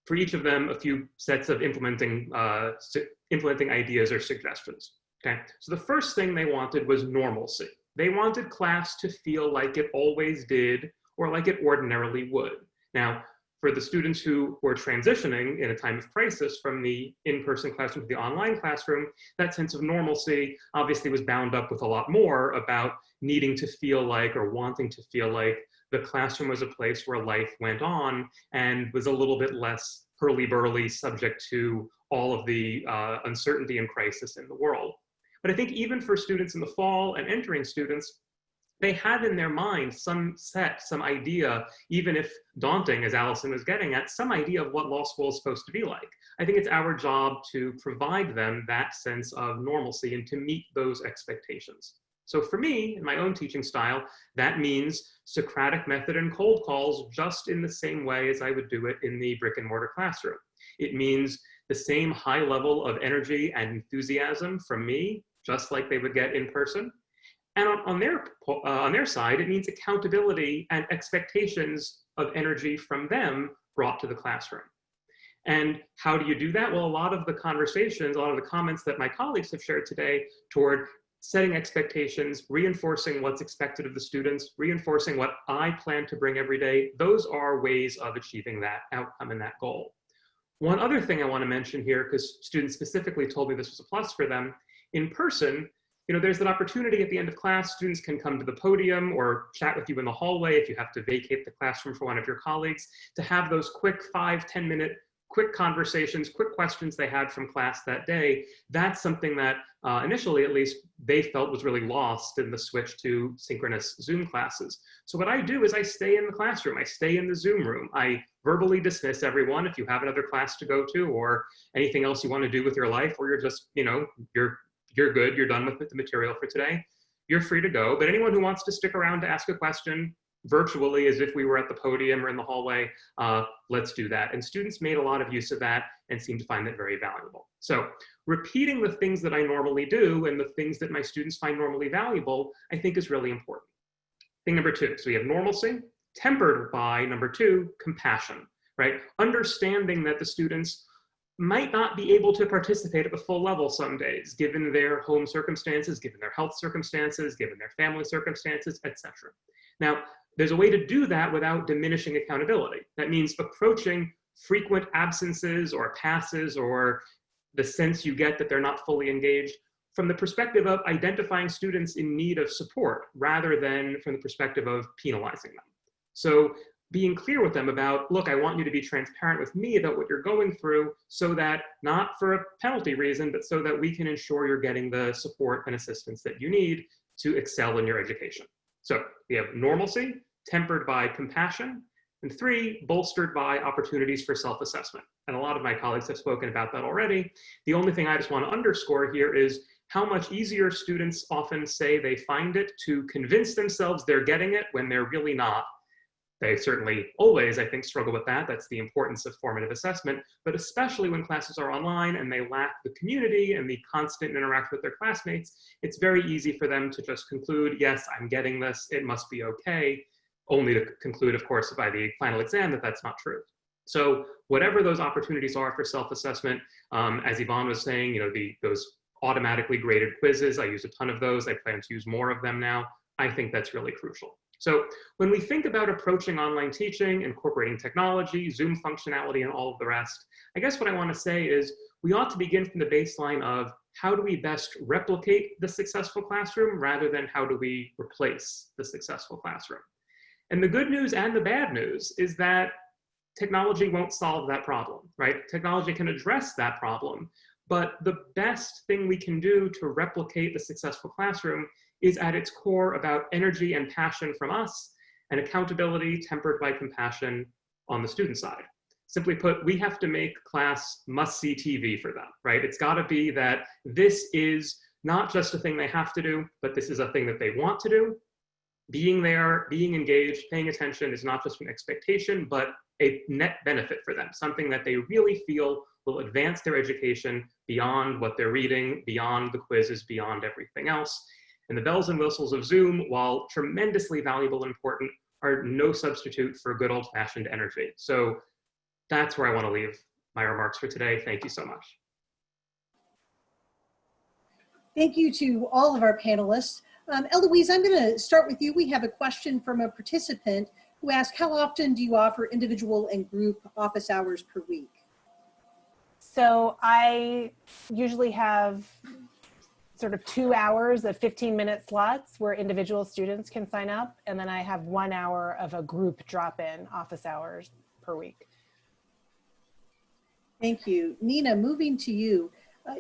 for each of them, a few sets of implementing ideas or suggestions. Okay, so the first thing they wanted was normalcy. They wanted class to feel like it always did or like it ordinarily would. Now, for the students who were transitioning in a time of crisis from the in-person classroom to the online classroom, that sense of normalcy obviously was bound up with a lot more about needing to feel like or wanting to feel like the classroom was a place where life went on and was a little bit less hurly-burly, subject to all of the uncertainty and crisis in the world. But I think even for students in the fall and entering students, they had in their mind some idea, even if daunting, as Alison was getting at, some idea of what law school is supposed to be like. I think it's our job to provide them that sense of normalcy and to meet those expectations. So for me, in my own teaching style, that means Socratic method and cold calls just in the same way as I would do it in the brick and mortar classroom. It means the same high level of energy and enthusiasm from me, just like they would get in person. And on their side, it means accountability and expectations of energy from them brought to the classroom. And how do you do that? Well, a lot of the conversations, a lot of the comments that my colleagues have shared today toward setting expectations, reinforcing what's expected of the students, reinforcing what I plan to bring every day, those are ways of achieving that outcome and that goal. One other thing I want to mention here, because students specifically told me this was a plus for them, in person, there's an opportunity at the end of class, students can come to the podium or chat with you in the hallway if you have to vacate the classroom for one of your colleagues, to have those quick 5-10 minute quick conversations, quick questions they had from class that day. That's something that initially, at least, they felt was really lost in the switch to synchronous Zoom classes. So what I do is I stay in the classroom, I stay in the Zoom room. I verbally dismiss everyone if you have another class to go to or anything else you want to do with your life, or you're just, you're good, you're done with the material for today, you're free to go. But anyone who wants to stick around to ask a question virtually as if we were at the podium or in the hallway, let's do that. And students made a lot of use of that and seemed to find that very valuable. So repeating the things that I normally do and the things that my students find normally valuable, I think is really important. Thing number 2, so we have normalcy, tempered by, number 2, compassion, right? Understanding that the students might not be able to participate at the full level some days, given their home circumstances, given their health circumstances, given their family circumstances, etc. Now, there's a way to do that without diminishing accountability. That means approaching frequent absences or passes or the sense you get that they're not fully engaged from the perspective of identifying students in need of support rather than from the perspective of penalizing them. So being clear with them about, look, I want you to be transparent with me about what you're going through so that, not for a penalty reason, but so that we can ensure you're getting the support and assistance that you need to excel in your education. So we have normalcy, tempered by compassion, and 3, bolstered by opportunities for self-assessment. And a lot of my colleagues have spoken about that already. The only thing I just want to underscore here is how much easier students often say they find it to convince themselves they're getting it when they're really not, They certainly always, I think, struggle with that. That's the importance of formative assessment, but especially when classes are online and they lack the community and the constant interaction with their classmates, it's very easy for them to just conclude, yes, I'm getting this, it must be okay, only to conclude, of course, by the final exam that that's not true. So whatever those opportunities are for self-assessment, as Yvonne was saying, those automatically graded quizzes, I use a ton of those. I plan to use more of them now. I think that's really crucial. So when we think about approaching online teaching, incorporating technology, Zoom functionality, and all of the rest, I guess what I want to say is we ought to begin from the baseline of how do we best replicate the successful classroom rather than how do we replace the successful classroom. And the good news and the bad news is that technology won't solve that problem, right? Technology can address that problem, but the best thing we can do to replicate the successful classroom is at its core about energy and passion from us and accountability tempered by compassion on the student side. Simply put, we have to make class must-see TV for them, right? It's gotta be that this is not just a thing they have to do, but this is a thing that they want to do. Being there, being engaged, paying attention is not just an expectation, but a net benefit for them, something that they really feel will advance their education beyond what they're reading, beyond the quizzes, beyond everything else. And the bells and whistles of Zoom, while tremendously valuable and important, are no substitute for good old-fashioned energy. So that's where I want to leave my remarks for today. Thank you so much. Thank you to all of our panelists. Eloise, I'm going to start with you. We have a question from a participant who asked, how often do you offer individual and group office hours per week? So I usually have sort of 2 hours of 15-minute slots where individual students can sign up, and then I have 1 hour of a group drop-in office hours per week. Thank you. Nina, moving to you.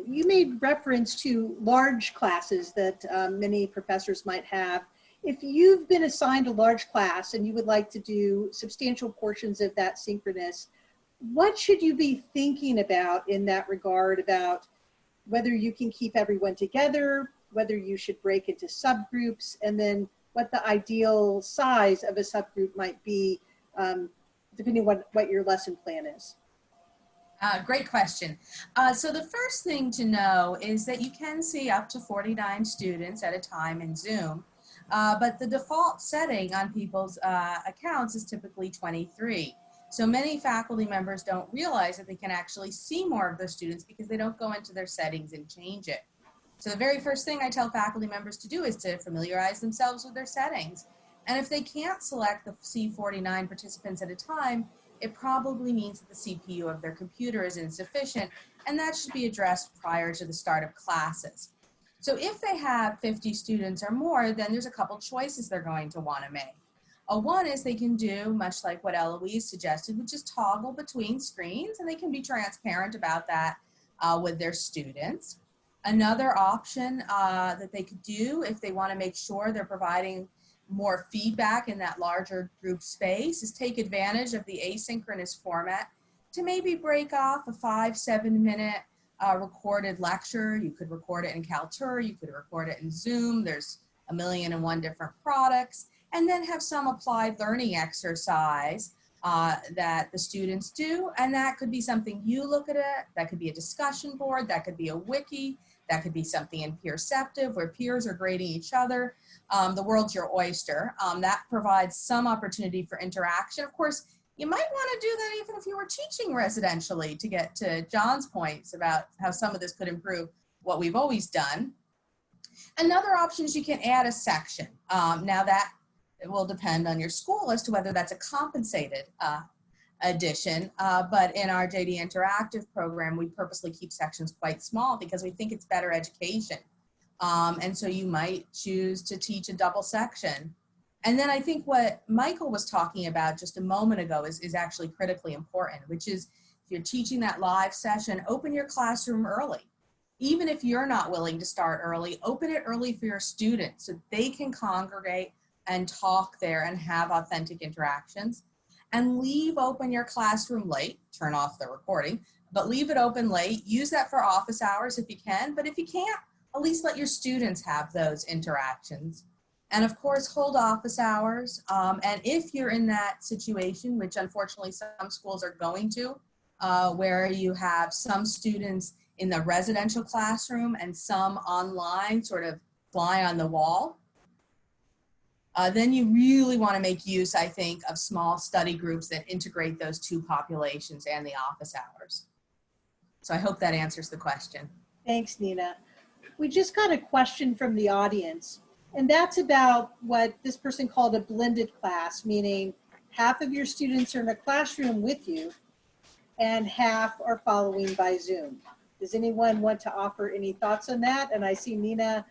You made reference to large classes that many professors might have. If you've been assigned a large class and you would like to do substantial portions of that synchronous, what should you be thinking about in that regard, about whether you can keep everyone together, whether you should break into subgroups, and then what the ideal size of a subgroup might be, depending on what your lesson plan is? Great question. So the first thing to know is that you can see up to 49 students at a time in Zoom, but the default setting on people's accounts is typically 23. So many faculty members don't realize that they can actually see more of their students because they don't go into their settings and change it. So the very first thing I tell faculty members to do is to familiarize themselves with their settings. And if they can't select the C49 participants at a time, it probably means that the CPU of their computer is insufficient, and that should be addressed prior to the start of classes. So if they have 50 students or more, then there's a couple choices they're going to want to make. One is they can do, much like what Eloise suggested, which is toggle between screens, and they can be transparent about that with their students. Another option that they could do if they want to make sure they're providing more feedback in that larger group space is take advantage of the asynchronous format to maybe break off a 5-7 minute recorded lecture. You could record it in Kaltura, you could record it in Zoom. There's 1,000,001 different products. And then have some applied learning exercise that the students do. And that could be something you look at it, that could be a discussion board, that could be a wiki, that could be something in Peerceptive where peers are grading each other. The world's your oyster. That provides some opportunity for interaction. Of course, you might want to do that even if you were teaching residentially, to get to John's points about how some of this could improve what we've always done. Another option is you can add a section. Now that it will depend on your school as to whether that's a compensated addition, but in our JD Interactive program, we purposely keep sections quite small because we think it's better education. And so you might choose to teach a double section. And then I think what Michael was talking about just a moment ago is actually critically important, which is if you're teaching that live session, open your classroom early. Even if you're not willing to start early, open it early for your students so they can congregate and talk there and have authentic interactions. And leave open your classroom late, turn off the recording, but leave it open late. Use that for office hours if you can, but if you can't, at least let your students have those interactions. And of course, hold office hours. And if you're in that situation, which unfortunately some schools are going to, where you have some students in the residential classroom and some online, sort of fly on the wall, then you really want to make use, I think, of small study groups that integrate those two populations and the office hours. So I hope that answers the question. Thanks, Nina. We just got a question from the audience, and that's about what this person called a blended class, meaning half of your students are in a classroom with you and half are following by Zoom. Does anyone want to offer any thoughts on that? And I see Nina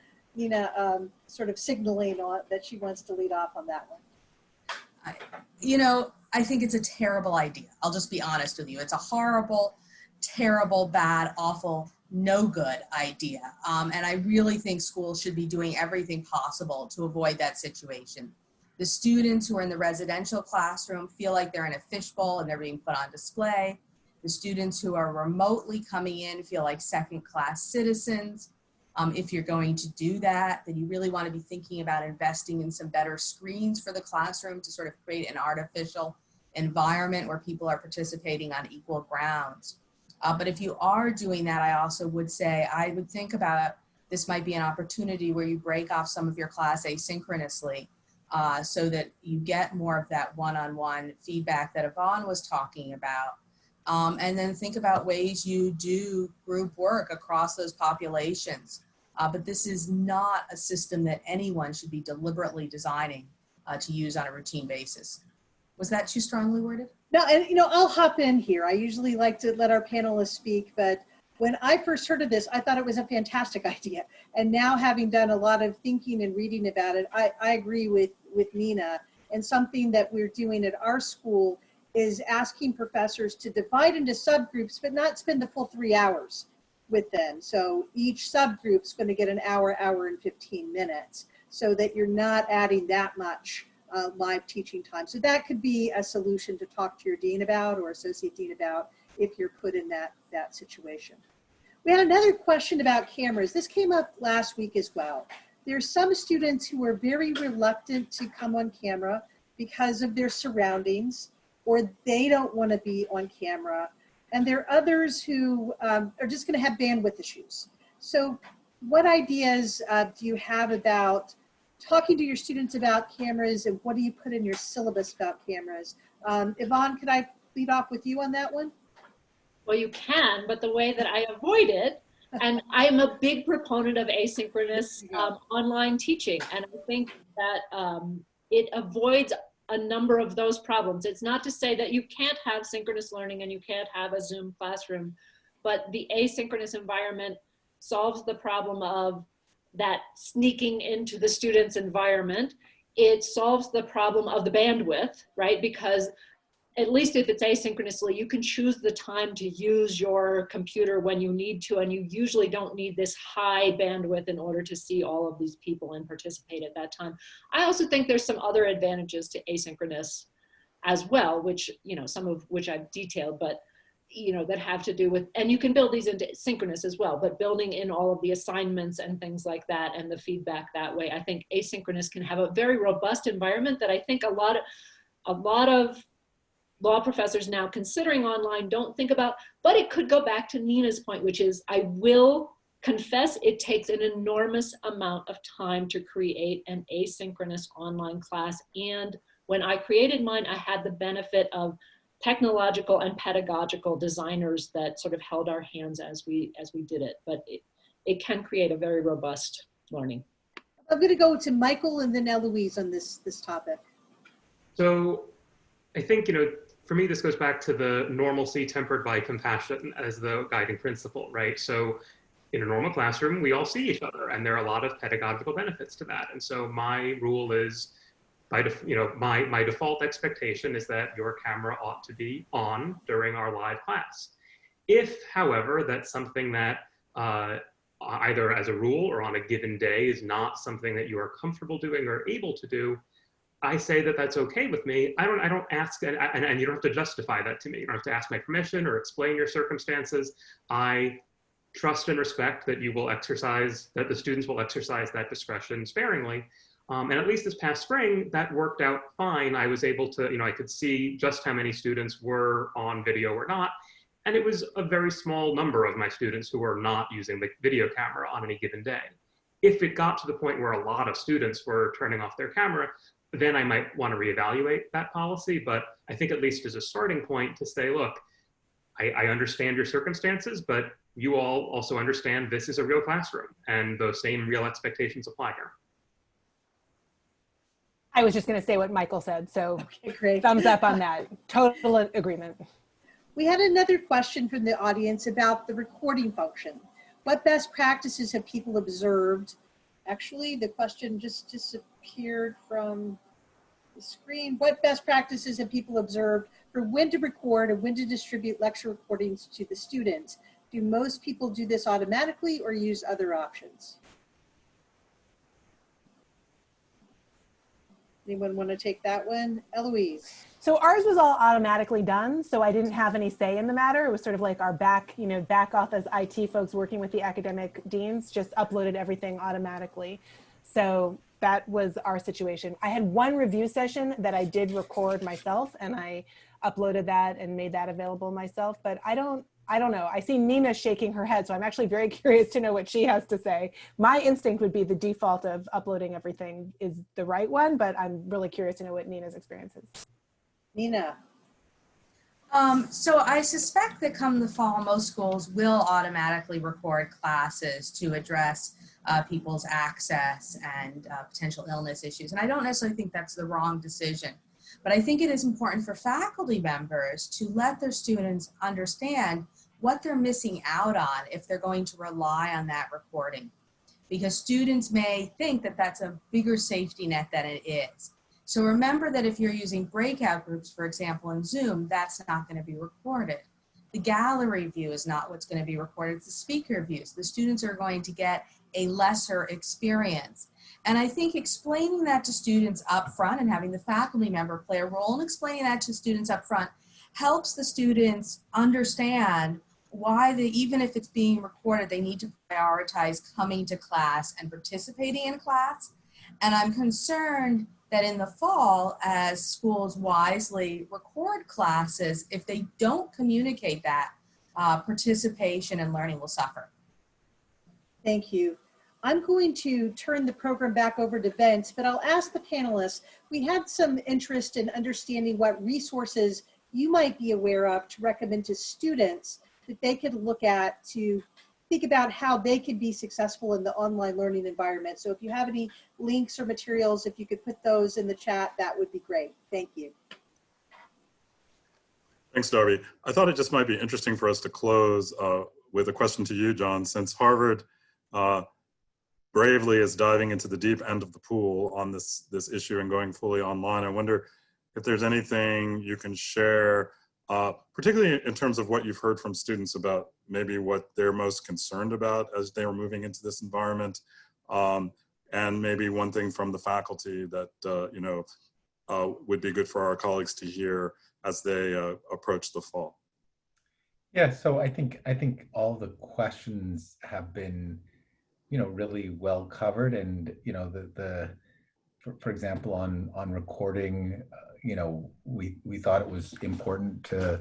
sort of signaling that she wants to lead off on that one. You know, I think it's a terrible idea. I'll just be honest with you. It's a horrible, terrible, bad, awful, no good idea. And I really think schools should be doing everything possible to avoid that situation. The students who are in the residential classroom feel like they're in a fishbowl and they're being put on display. The students who are remotely coming in feel like second-class citizens. If you're going to do that, then you really want to be thinking about investing in some better screens for the classroom to sort of create an artificial environment where people are participating on equal grounds. But if you are doing that, I also would say, I would think about this might be an opportunity where you break off some of your class asynchronously so that you get more of that one-on-one feedback that Yvonne was talking about. And then think about ways you do group work across those populations. But this is not a system that anyone should be deliberately designing to use on a routine basis. Was that too strongly worded? No, and I'll hop in here. I usually like to let our panelists speak, but when I first heard of this, I thought it was a fantastic idea. And now having done a lot of thinking and reading about it, I agree with Nina. And something that we're doing at our school is asking professors to divide into subgroups, but not spend the full 3 hours with them. So each subgroup's going to get an hour, hour and 15 minutes, so that you're not adding that much live teaching time. So that could be a solution to talk to your dean about or associate dean about if you're put in that situation. We had another question about cameras. This came up last week as well. There's some students who are very reluctant to come on camera because of their surroundings, or they don't want to be on camera. And there are others who are just going to have bandwidth issues. So what ideas do you have about talking to your students about cameras, and what do you put in your syllabus about cameras? Yvonne, could I lead off with you on that one? Well, you can, but the way that I avoid it, and I am a big proponent of asynchronous online teaching, and I think that it avoids a number of those problems. It's not to say that you can't have synchronous learning and you can't have a Zoom classroom, but the asynchronous environment solves the problem of that sneaking into the student's environment. It solves the problem of the bandwidth, right? Because at least if it's asynchronously, you can choose the time to use your computer when you need to, and you usually don't need this high bandwidth in order to see all of these people and participate at that time. I also think there's some other advantages to asynchronous as well, which, some of which I've detailed, but that have to do with, and you can build these into synchronous as well, but building in all of the assignments and things like that and the feedback that way. I think asynchronous can have a very robust environment that I think a lot of law professors now considering online don't think about, but it could go back to Nina's point, which is, I will confess, it takes an enormous amount of time to create an asynchronous online class. And when I created mine, I had the benefit of technological and pedagogical designers that sort of held our hands as we did it, but it can create a very robust learning. I'm going to go to Michael and then Eloise on this topic. So I think, for me, this goes back to the normalcy tempered by compassion as the guiding principle, right? So in a normal classroom, we all see each other, and there are a lot of pedagogical benefits to that. And so my rule is, my default expectation is that your camera ought to be on during our live class. If, however, that's something that either as a rule or on a given day is not something that you are comfortable doing or able to do, I say that that's okay with me. I don't ask, and you don't have to justify that to me. You don't have to ask my permission or explain your circumstances. I trust and respect that you will exercise, that the students will exercise that discretion sparingly. And at least this past spring, that worked out fine. I was able to, I could see just how many students were on video or not. And it was a very small number of my students who were not using the video camera on any given day. If it got to the point where a lot of students were turning off their camera, then I might want to reevaluate that policy. But I think at least as a starting point to say, look, I understand your circumstances, but you all also understand this is a real classroom and those same real expectations apply here. I was just going to say what Michael said, so Okay, great. thumbs up on that. Total agreement. We had another question from the audience about the recording function. What best practices have people observed? Actually, the question just disappeared from the screen. What best practices have people observed for when to record and when to distribute lecture recordings to the students? Do most people do this automatically or use other options? Anyone want to take that one? Eloise. So ours was all automatically done, so I didn't have any say in the matter. It was sort of like our back office IT folks working with the academic deans just uploaded everything automatically. So that was our situation. I had one review session that I did record myself, and I uploaded that and made that available myself, but I don't know. I see Nina shaking her head, so I'm actually very curious to know what she has to say. My instinct would be the default of uploading everything is the right one, but I'm really curious to know what Nina's experience is. Nina. So I suspect that come the fall, most schools will automatically record classes to address people's access and potential illness issues. And I don't necessarily think that's the wrong decision. But I think it is important for faculty members to let their students understand what they're missing out on if they're going to rely on that recording. Because students may think that that's a bigger safety net than it is. So remember that if you're using breakout groups, for example, in Zoom, that's not going to be recorded. The gallery view is not what's going to be recorded, it's the speaker views. The students are going to get a lesser experience. And I think explaining that to students up front and having the faculty member play a role in explaining that to students up front helps the students understand why even if it's being recorded, they need to prioritize coming to class and participating in class. And I'm concerned that in the fall, as schools wisely record classes, if they don't communicate that, participation and learning will suffer. Thank you. I'm going to turn the program back over to Vince, but I'll ask the panelists. We had some interest in understanding what resources you might be aware of to recommend to students that they could look at to think about how they could be successful in the online learning environment. So if you have any links or materials, if you could put those in the chat, that would be great. Thank you. Thanks, Darby. I thought it just might be interesting for us to close with a question to you, John, since Harvard bravely is diving into the deep end of the pool on this issue and going fully online. I wonder if there's anything you can share, particularly in terms of what you've heard from students about maybe what they're most concerned about as they are moving into this environment, and maybe one thing from the faculty that would be good for our colleagues to hear as they approach the fall. Yeah, so I think all the questions have been really well covered, and for example on recording, we thought it was important to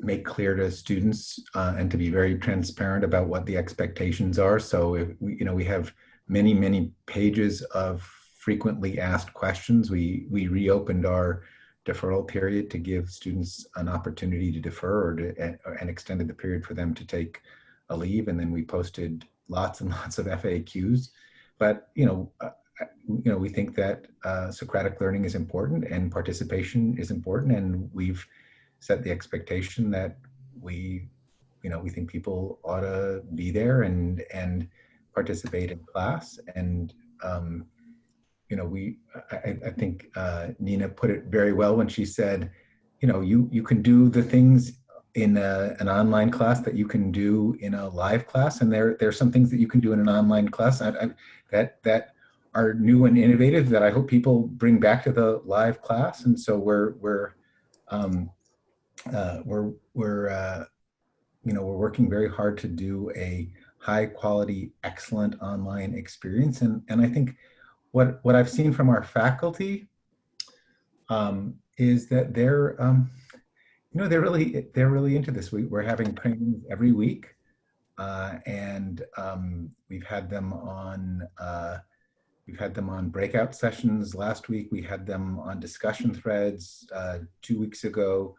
make clear to students and to be very transparent about what the expectations are. So if we have many pages of frequently asked questions. We reopened our deferral period to give students an opportunity to defer and extended the period for them to take a leave, and then we posted lots and lots of FAQs. But we think that Socratic learning is important and participation is important, and we've set the expectation that we think people ought to be there and participate in class. And I think Nina put it very well when she said, you can do the things in an online class that you can do in a live class, and there are some things that you can do in an online class that are new and innovative that I hope people bring back to the live class. And so we're working very hard to do a high quality, excellent online experience. And I think what I've seen from our faculty is that they're they're really into this. We're having trainings every week, and we've had them on breakout sessions. Last week we had them on discussion threads. 2 weeks ago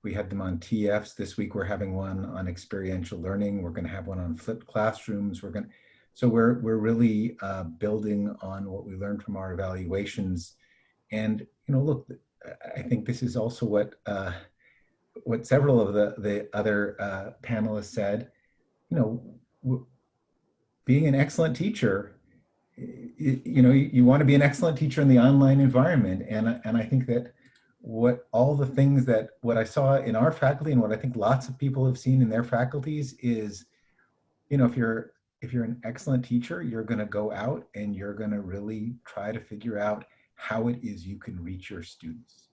we had them on TFs. This week we're having one on experiential learning. We're going to have one on flipped classrooms. So we're really building on what we learned from our evaluations. And look, I think this is also what several of the other panelists said. Being an excellent teacher, you want to be an excellent teacher in the online environment. And I think that what I saw in our faculty and what I think lots of people have seen in their faculties is, if you're an excellent teacher, you're going to go out and you're going to really try to figure out how it is you can reach your students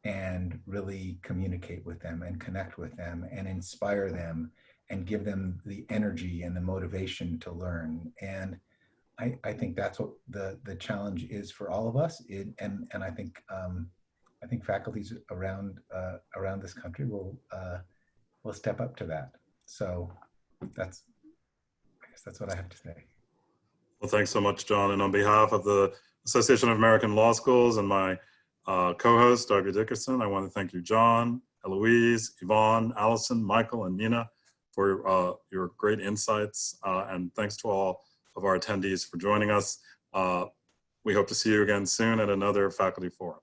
and really communicate with them and connect with them and inspire them and give them the energy and the motivation to learn. And I think that's what the challenge is for all of us. And I think faculties around this country will step up to that. So that's what I have to say. Well, thanks so much, John. And on behalf of the Association of American Law Schools and my co-host, Dr. Dickerson, I want to thank you, John, Eloise, Yvonne, Alison, Michael, and Nina for your great insights. And thanks to all of our attendees for joining us. We hope to see you again soon at another faculty forum.